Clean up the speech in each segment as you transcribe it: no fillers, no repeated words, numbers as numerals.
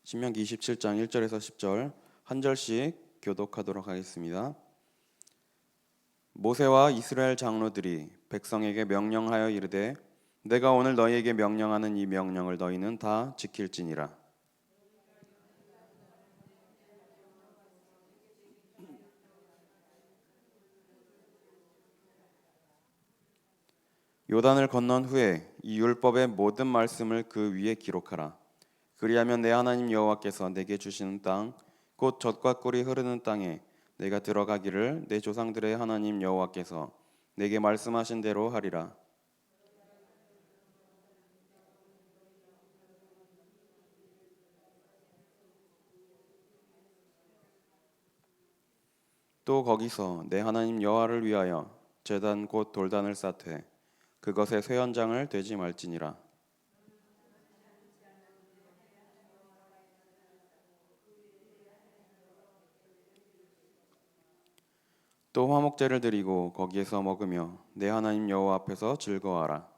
신명기 27장 1절에서 10절 한 절씩 교독하도록 하겠습니다. 모세와 이스라엘 장로들이 백성에게 명령하여 이르되 내가 오늘 너희에게 명령하는 이 명령을 너희는 다 지킬지니라. 요단을 건넌 후에 이 율법의 모든 말씀을 그 위에 기록하라. 그리하면 내 하나님 여호와께서 내게 주시는 땅 곧 젖과 꿀이 흐르는 땅에 내가 들어가기를 내 조상들의 하나님 여호와께서 내게 말씀하신 대로 하리라. 또 거기서 내 하나님 여호와를 위하여 제단 곧 돌단을 쌓되 그것에 쇠연장을 되지 말지니라. 또 화목제를 드리고 거기에서 먹으며 내 하나님 여호와 앞에서 즐거워하라.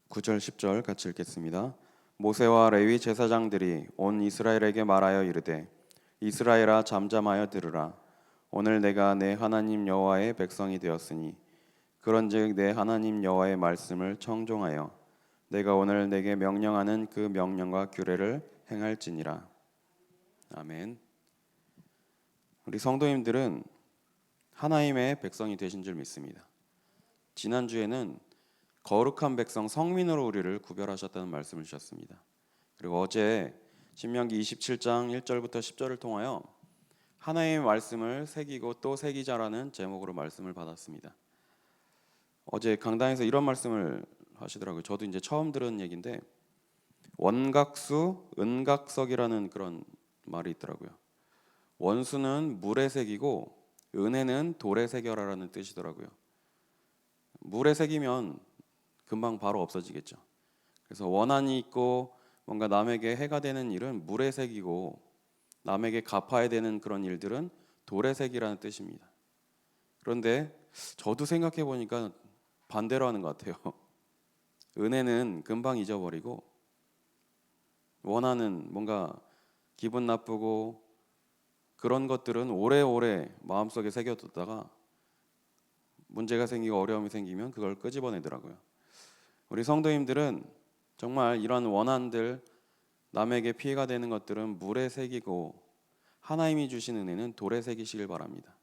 9절 10절 같이 읽겠습니다. 모세와 레위 제사장들이 온 이스라엘에게 말하여 이르되 이스라엘아 잠잠하여 들으라. 오늘 내가 내 하나님 여호와의 백성이 되었으니 그런즉 내 하나님 여호와의 말씀을 청종하여 내가 오늘 내게 명령하는 그 명령과 규례를 행할지니라. 아멘. 우리 성도님들은 하나님의 백성이 되신 줄 믿습니다. 지난주에는 거룩한 백성 성민으로 우리를 구별하셨다는 말씀을 주셨습니다. 그리고 어제 신명기 27장 1절부터 10절을 통하여 하나님의 말씀을 새기고 또 새기자라는 제목으로 말씀을 받았습니다. 어제 강단에서 이런 말씀을 하시더라고요. 저도 이제 처음 들은 얘기인데 원각수 은각석이라는 그런 말이 있더라고요. 원수는 물에 새기고 은혜는 돌에 새겨라라는 뜻이더라고요. 물에 새기면 금방 바로 없어지겠죠. 그래서 원한이 있고 뭔가 남에게 해가 되는 일은 물에 새기고 남에게 갚아야 되는 그런 일들은 돌에 새기라는 뜻입니다. 그런데 저도 생각해 보니까 반대로 하는 것 같아요. 은혜는 금방 잊어버리고 원한은 뭔가 기분 나쁘고 그런 것들은 오래오래 마음속에 새겨뒀다가 문제가 생기고 어려움이 생기면 그걸 끄집어내더라고요. 우리 성도님들은 정말 이런 원한들 남에게 피해가 되는 것들은 물에 새기고 하나님이 주신 은혜는 돌에 새기시길 바랍니다.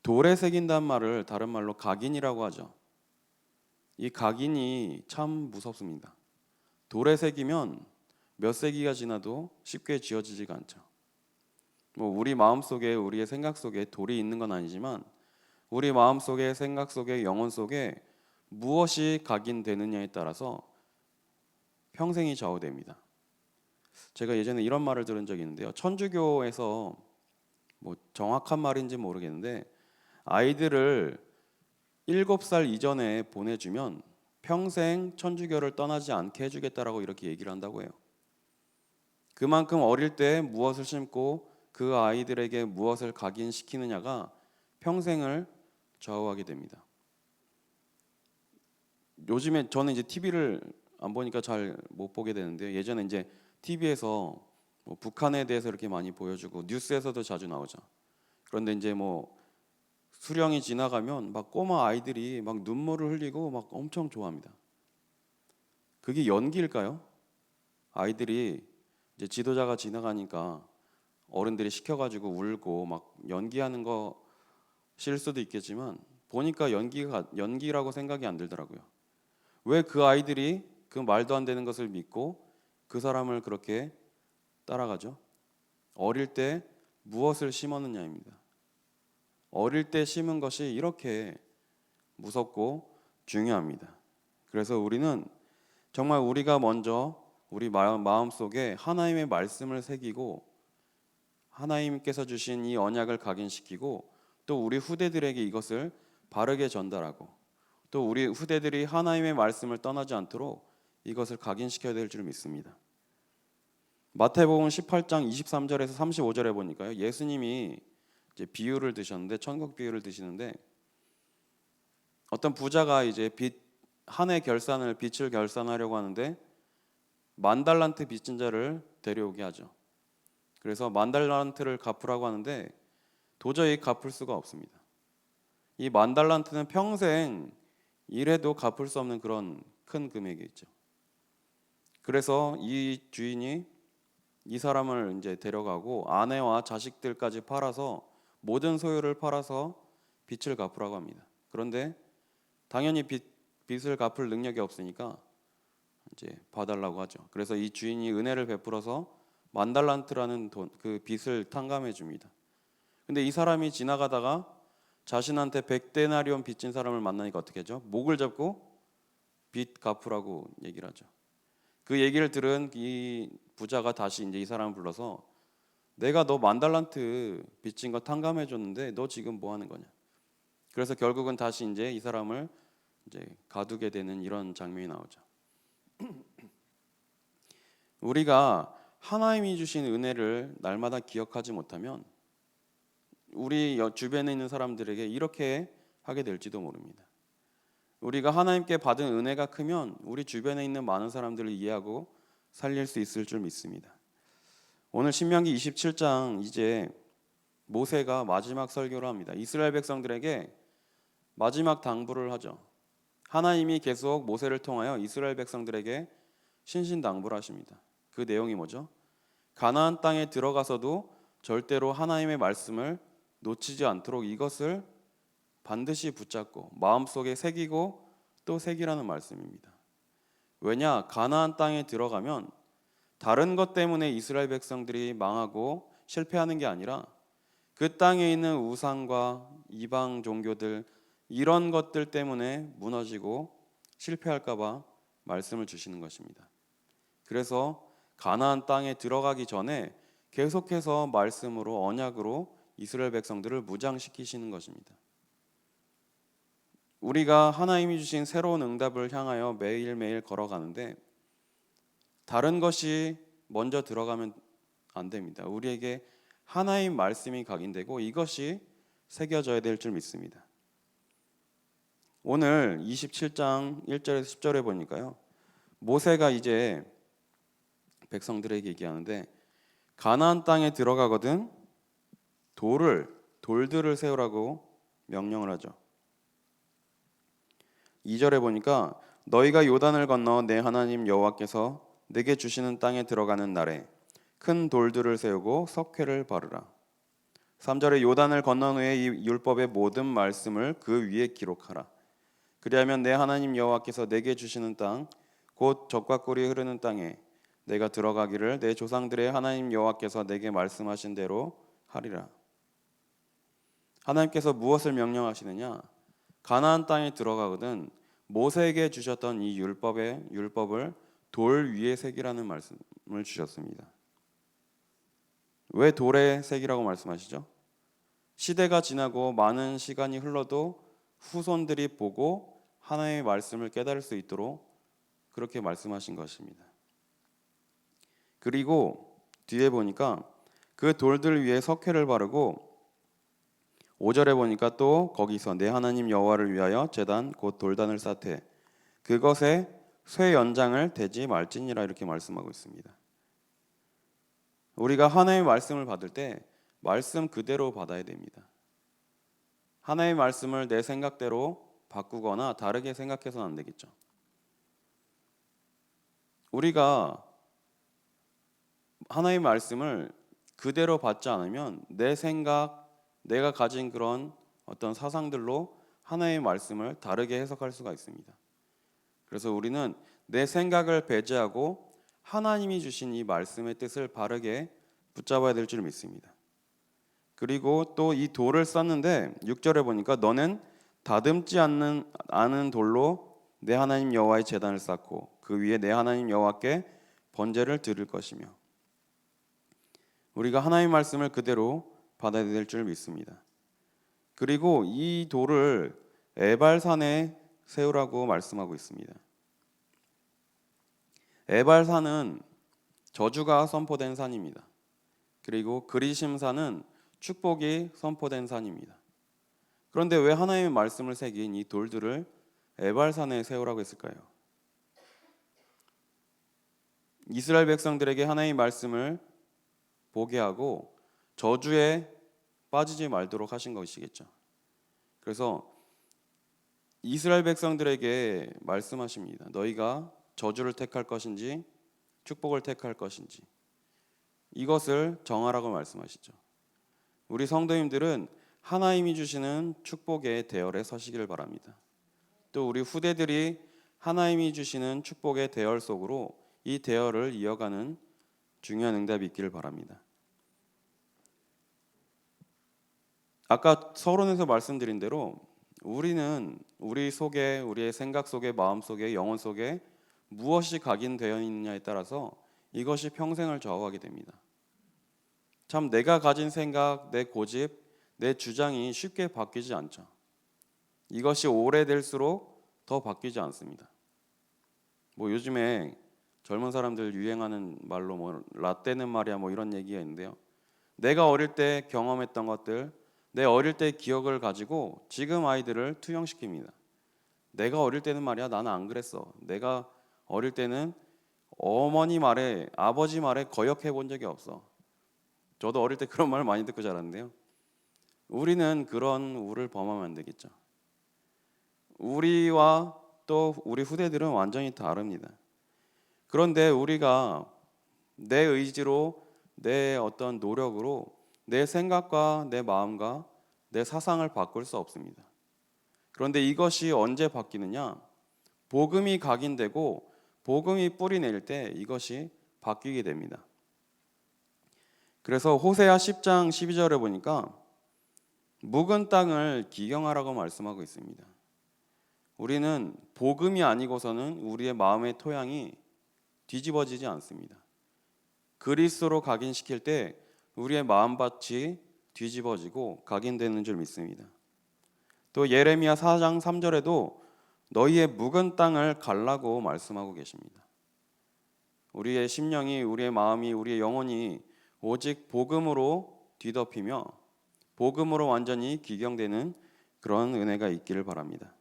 돌에 새긴다는 말을 다른 말로 각인이라고 하죠. 이 각인이 참 무섭습니다. 돌에 새기면 몇 세기가 지나도 쉽게 지워지지가 않죠. 우리 마음속에 우리의 생각 속에 돌이 있는 건 아니지만 우리 마음 속에 생각 속에 영혼 속에 무엇이 각인되느냐에 따라서 평생이 좌우됩니다. 제가 예전에 이런 말을 들은 적이 있는데요. 천주교에서 정확한 말인지 모르겠는데 아이들을 7살 이전에 보내주면 평생 천주교를 떠나지 않게 해주겠다라고 이렇게 얘기를 한다고 해요. 그만큼 어릴 때 무엇을 심고 그 아이들에게 무엇을 각인시키느냐가 평생을 좌우하게 됩니다. 요즘에 저는 이제 TV를 안 보니까 잘 못 보게 되는데요. 예전에 이제 TV에서 북한에 대해서 이렇게 많이 보여주고 뉴스에서도 자주 나오죠. 그런데 이제 수령이 지나가면 막 꼬마 아이들이 막 눈물을 흘리고 막 엄청 좋아합니다. 그게 연기일까요? 아이들이 이제 지도자가 지나가니까 어른들이 시켜가지고 울고 막 연기하는 것일 수도 있겠지만 보니까 연기라고 생각이 안 들더라고요. 왜 그 아이들이 그 말도 안 되는 것을 믿고 그 사람을 그렇게 따라가죠? 어릴 때 무엇을 심었느냐입니다. 어릴 때 심은 것이 이렇게 무섭고 중요합니다. 그래서 우리는 정말 우리가 먼저 우리 마음속에 하나님의 말씀을 새기고 하나님께서 주신 이 언약을 각인시키고 또 우리 후대들에게 이것을 바르게 전달하고 또 우리 후대들이 하나님의 말씀을 떠나지 않도록 이것을 각인시켜야 될 줄 믿습니다. 마태복음 18장 23절에서 35절에 보니까요. 예수님이 이제 비유를 드셨는데 천국 비유를 드시는데 어떤 부자가 이제 한 해 결산을 빚을 결산하려고 하는데 10,000달란트 빚진 자를 데려오게 하죠. 그래서 10,000달란트를 갚으라고 하는데 도저히 갚을 수가 없습니다. 이 10,000달란트는 평생 일해도 갚을 수 없는 그런 큰 금액이죠. 그래서 이 주인이 이 사람을 이제 데려가고 아내와 자식들까지 팔아서 모든 소유를 팔아서 빚을 갚으라고 합니다. 그런데 당연히 빚을 갚을 능력이 없으니까 이제 봐달라고 하죠. 그래서 이 주인이 은혜를 베풀어서 10,000달란트라는 그 빚을 탕감해 줍니다. 근데 이 사람이 지나가다가 자신한테 100데나리온 빚진 사람을 만나니까 어떻게 하죠? 목을 잡고 빚 갚으라고 얘기를 하죠. 그 얘기를 들은 이 부자가 다시 이제 이 사람을 불러서 내가 너 10,000달란트 빚진 거 탕감해 줬는데 너 지금 뭐 하는 거냐? 그래서 결국은 다시 이제 이 사람을 이제 가두게 되는 이런 장면이 나오죠. 우리가 하나님이 주신 은혜를 날마다 기억하지 못하면 우리 주변에 있는 사람들에게 이렇게 하게 될지도 모릅니다. 우리가 하나님께 받은 은혜가 크면 우리 주변에 있는 많은 사람들을 이해하고 살릴 수 있을 줄 믿습니다. 오늘 신명기 27장 이제 모세가 마지막 설교를 합니다. 이스라엘 백성들에게 마지막 당부를 하죠. 하나님이 계속 모세를 통하여 이스라엘 백성들에게 신신당부를 하십니다. 그 내용이 뭐죠? 가나안 땅에 들어가서도 절대로 하나님의 말씀을 놓치지 않도록 이것을 반드시 붙잡고 마음속에 새기고 또 새기라는 말씀입니다. 왜냐? 가나안 땅에 들어가면 다른 것 때문에 이스라엘 백성들이 망하고 실패하는 게 아니라 그 땅에 있는 우상과 이방 종교들 이런 것들 때문에 무너지고 실패할까 봐 말씀을 주시는 것입니다. 그래서 가나안 땅에 들어가기 전에 계속해서 말씀으로 언약으로 이스라엘 백성들을 무장시키시는 것입니다. 우리가 하나님이 주신 새로운 응답을 향하여 매일매일 걸어가는데 다른 것이 먼저 들어가면 안 됩니다. 우리에게 하나님 말씀이 각인되고 이것이 새겨져야 될 줄 믿습니다. 오늘 27장 1절에서 10절에 보니까요. 모세가 이제 백성들에게 얘기하는데 가나안 땅에 들어가거든 돌들을 세우라고 명령을 하죠. 2절에 보니까 너희가 요단을 건너 내 하나님 여호와께서 내게 주시는 땅에 들어가는 날에 큰 돌들을 세우고 석회를 바르라. 3절에 요단을 건넌 후에 이 율법의 모든 말씀을 그 위에 기록하라. 그리하면 내 하나님 여호와께서 내게 주시는 땅 곧 젖과 꿀이 흐르는 땅에 내가 들어가기를 내 조상들의 하나님 여호와께서 내게 말씀하신 대로 하리라. 하나님께서 무엇을 명령하시느냐? 가나안 땅에 들어가거든 모세에게 주셨던 이 율법을 돌 위에 새기라는 말씀을 주셨습니다. 왜 돌에 새기라고 말씀하시죠? 시대가 지나고 많은 시간이 흘러도 후손들이 보고 하나님의 말씀을 깨달을 수 있도록 그렇게 말씀하신 것입니다. 그리고 뒤에 보니까 그 돌들 위에 석회를 바르고 5절에 보니까 또 거기서 내 하나님 여호와를 위하여 제단 곧 돌단을 쌓되 그것에 쇠 연장을 대지 말지니라 이렇게 말씀하고 있습니다. 우리가 하나님의 말씀을 받을 때 말씀 그대로 받아야 됩니다. 하나님의 말씀을 내 생각대로 바꾸거나 다르게 생각해서는 안 되겠죠. 우리가 하나님의 말씀을 그대로 받지 않으면 내 생각, 내가 가진 그런 어떤 사상들로 하나님의 말씀을 다르게 해석할 수가 있습니다. 그래서 우리는 내 생각을 배제하고 하나님이 주신 이 말씀의 뜻을 바르게 붙잡아야 될 줄 믿습니다. 그리고 또 이 돌을 쌓는데 6절에 보니까 너는 다듬지 않은 돌로 내 하나님 여호와의 제단을 쌓고 그 위에 내 하나님 여호와께 번제를 드릴 것이며 우리가 하나님의 말씀을 그대로 받아야 될 줄 믿습니다. 그리고 이 돌을 에발산에 세우라고 말씀하고 있습니다. 에발산은 저주가 선포된 산입니다. 그리고 그리심산은 축복이 선포된 산입니다. 그런데 왜 하나님의 말씀을 새긴 이 돌들을 에발산에 세우라고 했을까요? 이스라엘 백성들에게 하나님의 말씀을 보게 하고 저주에 빠지지 말도록 하신 것이겠죠. 그래서 이스라엘 백성들에게 말씀하십니다. 너희가 저주를 택할 것인지 축복을 택할 것인지 이것을 정하라고 말씀하시죠. 우리 성도님들은 하나님이 주시는 축복의 대열에 서시기를 바랍니다. 또 우리 후대들이 하나님이 주시는 축복의 대열 속으로 이 대열을 이어가는 중요한 응답이 있기를 바랍니다. 아까 서론에서 말씀드린 대로 우리는 우리 속에, 우리의 생각 속에, 마음 속에, 영혼 속에 무엇이 각인되어 있느냐에 따라서 이것이 평생을 좌우하게 됩니다. 참 내가 가진 생각, 내 고집, 내 주장이 쉽게 바뀌지 않죠. 이것이 오래될수록 더 바뀌지 않습니다. 뭐 요즘에 젊은 사람들 유행하는 말로 뭐 라떼는 말이야 뭐 이런 얘기가 있는데요. 내가 어릴 때 경험했던 것들, 내 어릴 때 기억을 가지고 지금 아이들을 투영시킵니다. 내가 어릴 때는 말이야 나는 안 그랬어. 내가 어릴 때는 어머니 말에 아버지 말에 거역해 본 적이 없어. 저도 어릴 때 그런 말 많이 듣고 자랐는데요. 우리는 그런 우를 범하면 안 되겠죠. 우리와 또 우리 후대들은 완전히 다릅니다. 그런데 우리가 내 의지로 내 어떤 노력으로 내 생각과 내 마음과 내 사상을 바꿀 수 없습니다. 그런데 이것이 언제 바뀌느냐? 복음이 각인되고 복음이 뿌리 낼 때 이것이 바뀌게 됩니다. 그래서 호세아 10장 12절에 보니까 묵은 땅을 기경하라고 말씀하고 있습니다. 우리는 복음이 아니고서는 우리의 마음의 토양이 뒤집어지지 않습니다. 그리스도로 각인시킬 때 우리의 마음밭이 뒤집어지고 각인되는 줄 믿습니다. 또 예레미야 4장 3절에도 너희의 묵은 땅을 갈라고 말씀하고 계십니다. 우리의 심령이, 우리의 마음이, 우리의 영혼이 오직 복음으로 뒤덮이며 복음으로 완전히 기경되는 그런 은혜가 있기를 바랍니다.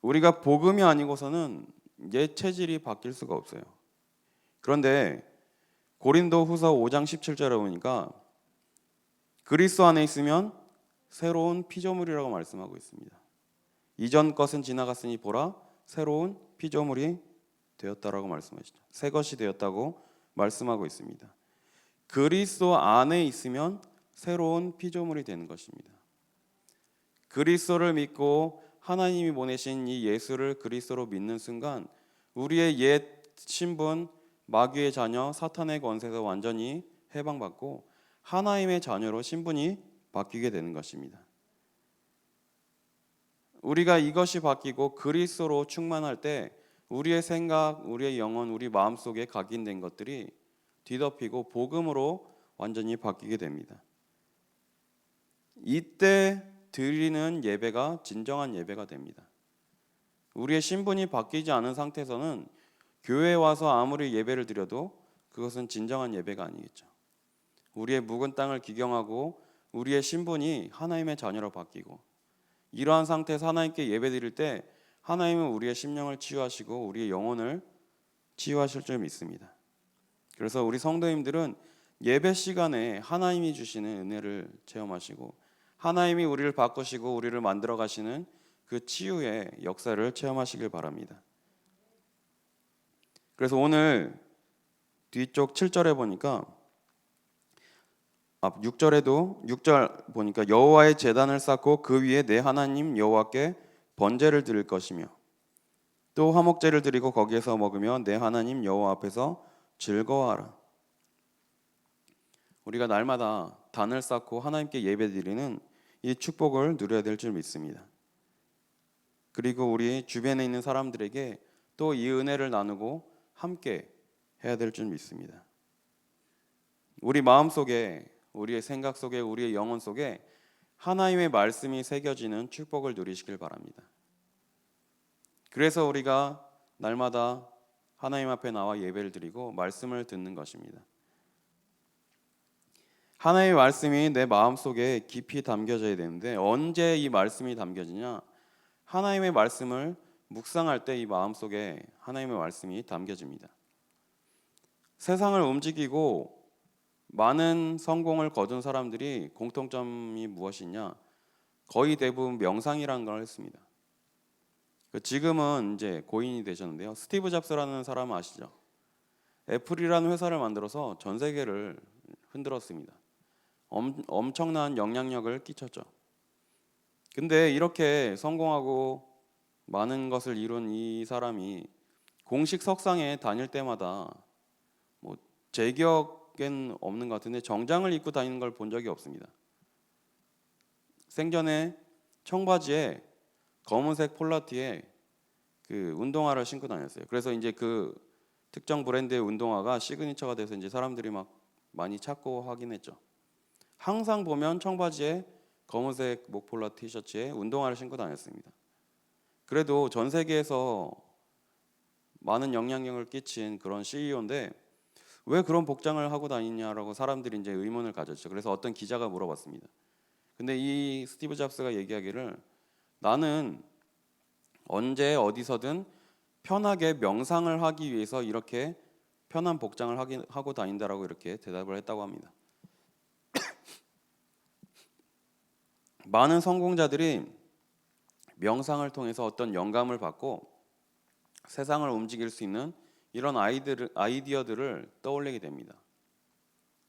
우리가 복음이 아니고서는 옛 체질이 바뀔 수가 없어요. 그런데 고린도후서 5장 17절에 보니까 그리스도 안에 있으면 새로운 피조물이라고 말씀하고 있습니다. 이전 것은 지나갔으니 보라 새로운 피조물이 되었다라고 말씀하시죠. 새 것이 되었다고 말씀하고 있습니다. 그리스도 안에 있으면 새로운 피조물이 되는 것입니다. 그리스도를 믿고 하나님이 보내신 이 예수를 그리스도로 믿는 순간 우리의 옛 신분, 마귀의 자녀, 사탄의 권세에서 완전히 해방받고 하나님의 자녀로 신분이 바뀌게 되는 것입니다. 우리가 이것이 바뀌고 그리스도로 충만할 때 우리의 생각, 우리의 영혼, 우리 마음속에 각인된 것들이 뒤덮이고 복음으로 완전히 바뀌게 됩니다. 이때 드리는 예배가 진정한 예배가 됩니다. 우리의 신분이 바뀌지 않은 상태에서는 교회에 와서 아무리 예배를 드려도 그것은 진정한 예배가 아니겠죠. 우리의 묵은 땅을 기경하고 우리의 신분이 하나님의 자녀로 바뀌고 이러한 상태에서 하나님께 예배 드릴 때 하나님은 우리의 심령을 치유하시고 우리의 영혼을 치유하실 줄 믿습니다. 그래서 우리 성도님들은 예배 시간에 하나님이 주시는 은혜를 체험하시고 하나님이 우리를 바꾸시고 우리를 만들어 가시는 그 치유의 역사를 체험하시길 바랍니다. 그래서 오늘 뒤쪽 7절에 보니까 6절에도 6절 보니까 여호와의 제단을 쌓고 그 위에 내 하나님 여호와께 번제를 드릴 것이며 또 화목제를 드리고 거기에서 먹으며 내 하나님 여호와 앞에서 즐거워하라. 우리가 날마다 단을 쌓고 하나님께 예배드리는 이 축복을 누려야 될 줄 믿습니다. 그리고 우리 주변에 있는 사람들에게 또 이 은혜를 나누고 함께 해야 될 줄 믿습니다. 우리 마음 속에, 우리의 생각 속에, 우리의 영혼 속에 하나님의 말씀이 새겨지는 축복을 누리시길 바랍니다. 그래서 우리가 날마다 하나님 앞에 나와 예배를 드리고 말씀을 듣는 것입니다. 하나님의 말씀이 내 마음속에 깊이 담겨져야 되는데 언제 이 말씀이 담겨지냐? 하나님의 말씀을 묵상할 때 이 마음속에 하나님의 말씀이 담겨집니다. 세상을 움직이고 많은 성공을 거둔 사람들이 공통점이 무엇이냐? 거의 대부분 명상이라는 걸 했습니다. 지금은 이제 고인이 되셨는데요. 스티브 잡스라는 사람 아시죠? 애플이라는 회사를 만들어서 전 세계를 흔들었습니다. 엄청난 영향력을 끼쳤죠. 근데 이렇게 성공하고 많은 것을 이룬 이 사람이 공식 석상에 다닐 때마다 뭐 제 기억엔 없는 것 같은데 정장을 입고 다니는 걸 본 적이 없습니다. 생전에 청바지에 검은색 폴라티에 그 운동화를 신고 다녔어요. 그래서 이제 그 특정 브랜드의 운동화가 시그니처가 돼서 이제 사람들이 막 많이 찾고 하긴 했죠. 항상 보면 청바지에 검은색 목폴라 티셔츠에 운동화를 신고 다녔습니다. 그래도 전 세계에서 많은 영향력을 끼친 그런 CEO인데 왜 그런 복장을 하고 다니냐라고 사람들이 이제 의문을 가졌죠. 그래서 어떤 기자가 물어봤습니다. 근데 이 스티브 잡스가 얘기하기를 나는 언제 어디서든 편하게 명상을 하기 위해서 이렇게 편한 복장을 하고 다닌다라고 이렇게 대답을 했다고 합니다. 많은 성공자들이 명상을 통해서 어떤 영감을 받고 세상을 움직일 수 있는 이런 아이디어들을 떠올리게 됩니다.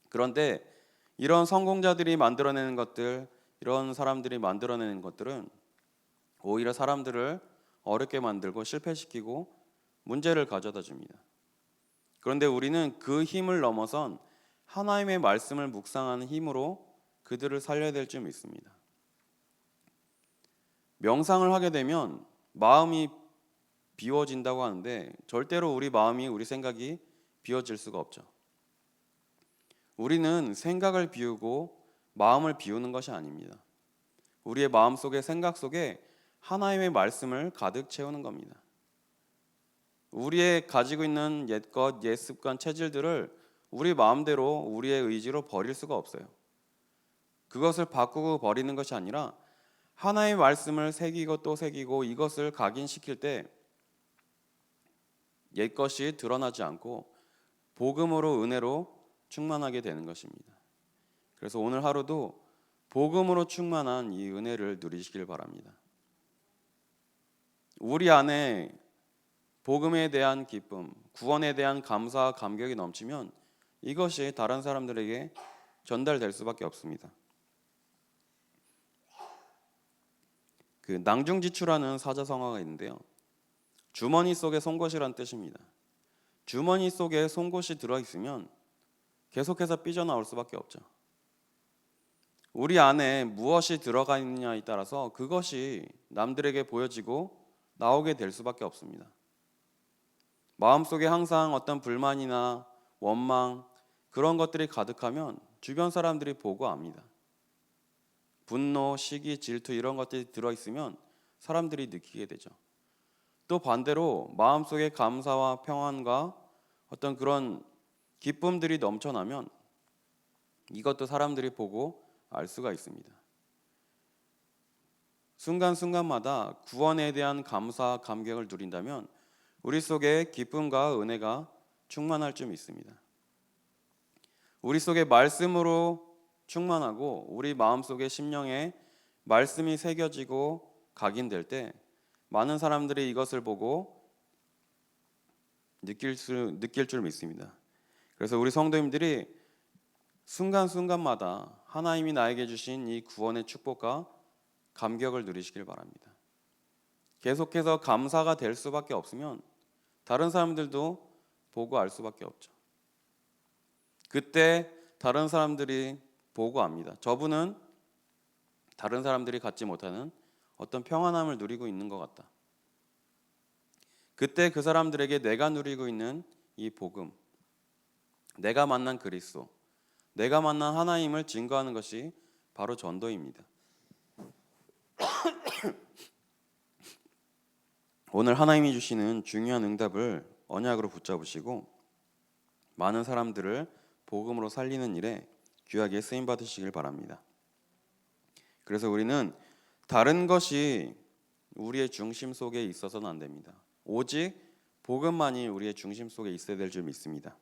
그런데 이런 성공자들이 만들어내는 것들, 이런 사람들이 만들어내는 것들은 오히려 사람들을 어렵게 만들고 실패시키고 문제를 가져다 줍니다. 그런데 우리는 그 힘을 넘어선 하나님의 말씀을 묵상하는 힘으로 그들을 살려야 될 줄 믿습니다. 명상을 하게 되면 마음이 비워진다고 하는데 절대로 우리 마음이, 우리 생각이 비워질 수가 없죠. 우리는 생각을 비우고 마음을 비우는 것이 아닙니다. 우리의 마음 속에, 생각 속에 하나님의 말씀을 가득 채우는 겁니다. 우리의 가지고 있는 옛것, 옛 습관, 체질들을 우리 마음대로, 우리의 의지로 버릴 수가 없어요. 그것을 바꾸고 버리는 것이 아니라 하나님의 말씀을 새기고 또 새기고 이것을 각인시킬 때 옛것이 드러나지 않고 복음으로, 은혜로 충만하게 되는 것입니다. 그래서 오늘 하루도 복음으로 충만한 이 은혜를 누리시길 바랍니다. 우리 안에 복음에 대한 기쁨, 구원에 대한 감사와 감격이 넘치면 이것이 다른 사람들에게 전달될 수밖에 없습니다. 그 낭중지추라는 사자성어가 있는데요. 주머니 속에 송곳이란 뜻입니다. 주머니 속에 송곳이 들어있으면 계속해서 삐져나올 수밖에 없죠. 우리 안에 무엇이 들어가 있느냐에 따라서 그것이 남들에게 보여지고 나오게 될 수밖에 없습니다. 마음속에 항상 어떤 불만이나 원망 그런 것들이 가득하면 주변 사람들이 보고 압니다. 분노, 시기, 질투 이런 것들이 들어있으면 사람들이 느끼게 되죠. 또 반대로 마음속에 감사와 평안과 어떤 그런 기쁨들이 넘쳐나면 이것도 사람들이 보고 알 수가 있습니다. 순간순간마다 구원에 대한 감사, 감격을 누린다면 우리 속에 기쁨과 은혜가 충만할 줄 믿습니다. 우리 속에 말씀으로 충만하고 우리 마음속에 심령에 말씀이 새겨지고 각인될 때 많은 사람들이 이것을 보고 느낄 줄 믿습니다. 그래서 우리 성도님들이 순간순간마다 하나님이 나에게 주신 이 구원의 축복과 감격을 누리시길 바랍니다. 계속해서 감사가 될 수밖에 없으면 다른 사람들도 보고 알 수밖에 없죠. 그때 다른 사람들이 보고 압니다. 저분은 다른 사람들이 갖지 못하는 어떤 평안함을 누리고 있는 것 같다. 그때 그 사람들에게 내가 누리고 있는 이 복음, 내가 만난 그리스도, 내가 만난 하나님을 증거하는 것이 바로 전도입니다. 오늘 하나님이 주시는 중요한 응답을 언약으로 붙잡으시고 많은 사람들을 복음으로 살리는 일에 귀하게 쓰임 받으시길 바랍니다. 그래서 우리는 다른 것이 우리의 중심 속에 있어서는 안 됩니다. 오직 복음만이 우리의 중심 속에 있어야 될 줄 믿습니다.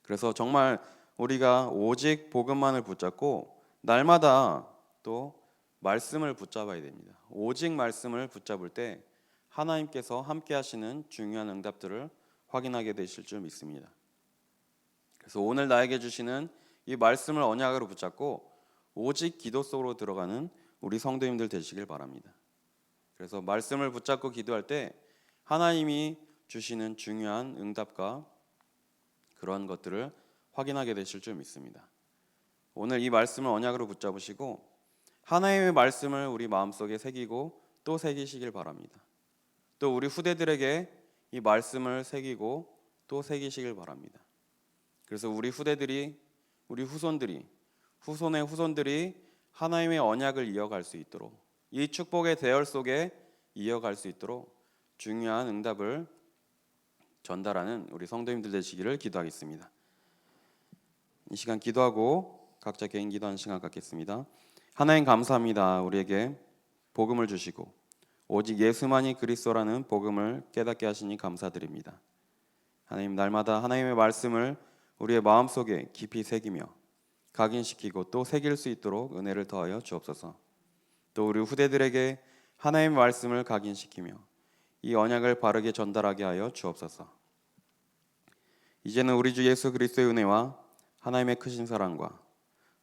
그래서 정말 우리가 오직 복음만을 붙잡고 날마다 또 말씀을 붙잡아야 됩니다. 오직 말씀을 붙잡을 때 하나님께서 함께 하시는 중요한 응답들을 확인하게 되실 줄 믿습니다. 그래서 오늘 나에게 주시는 이 말씀을 언약으로 붙잡고 오직 기도 속으로 들어가는 우리 성도님들 되시길 바랍니다. 그래서 말씀을 붙잡고 기도할 때 하나님이 주시는 중요한 응답과 그런 것들을 확인하게 되실 줄 믿습니다. 오늘 이 말씀을 언약으로 붙잡으시고 하나님의 말씀을 우리 마음속에 새기고 또 새기시길 바랍니다. 또 우리 후대들에게 이 말씀을 새기고 또 새기시길 바랍니다. 그래서 우리 후대들이, 우리 후손들이, 후손의 후손들이 하나님의 언약을 이어갈 수 있도록, 이 축복의 대열 속에 이어갈 수 있도록 중요한 응답을 전달하는 우리 성도님들 되시기를 기도하겠습니다. 이 시간 기도하고 각자 개인 기도하는 시간 갖겠습니다. 하나님 감사합니다. 우리에게 복음을 주시고 오직 예수만이 그리스도라는 복음을 깨닫게 하시니 감사드립니다. 하나님, 날마다 하나님의 말씀을 우리의 마음속에 깊이 새기며 각인시키고 또 새길 수 있도록 은혜를 더하여 주옵소서. 또 우리 후대들에게 하나님의 말씀을 각인시키며 이 언약을 바르게 전달하게 하여 주옵소서. 이제는 우리 주 예수 그리스도의 은혜와 하나님의 크신 사랑과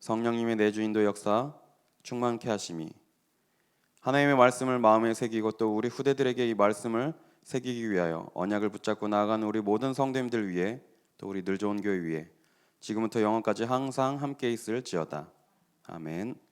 성령님의 내주인도 역사 충만케 하심이 하나님의 말씀을 마음에 새기고 또 우리 후대들에게 이 말씀을 새기기 위하여 언약을 붙잡고 나아가는 우리 모든 성도님들 위해 또 우리 늘 좋은 교회 위해 지금부터 영원까지 항상 함께 있을지어다. 아멘.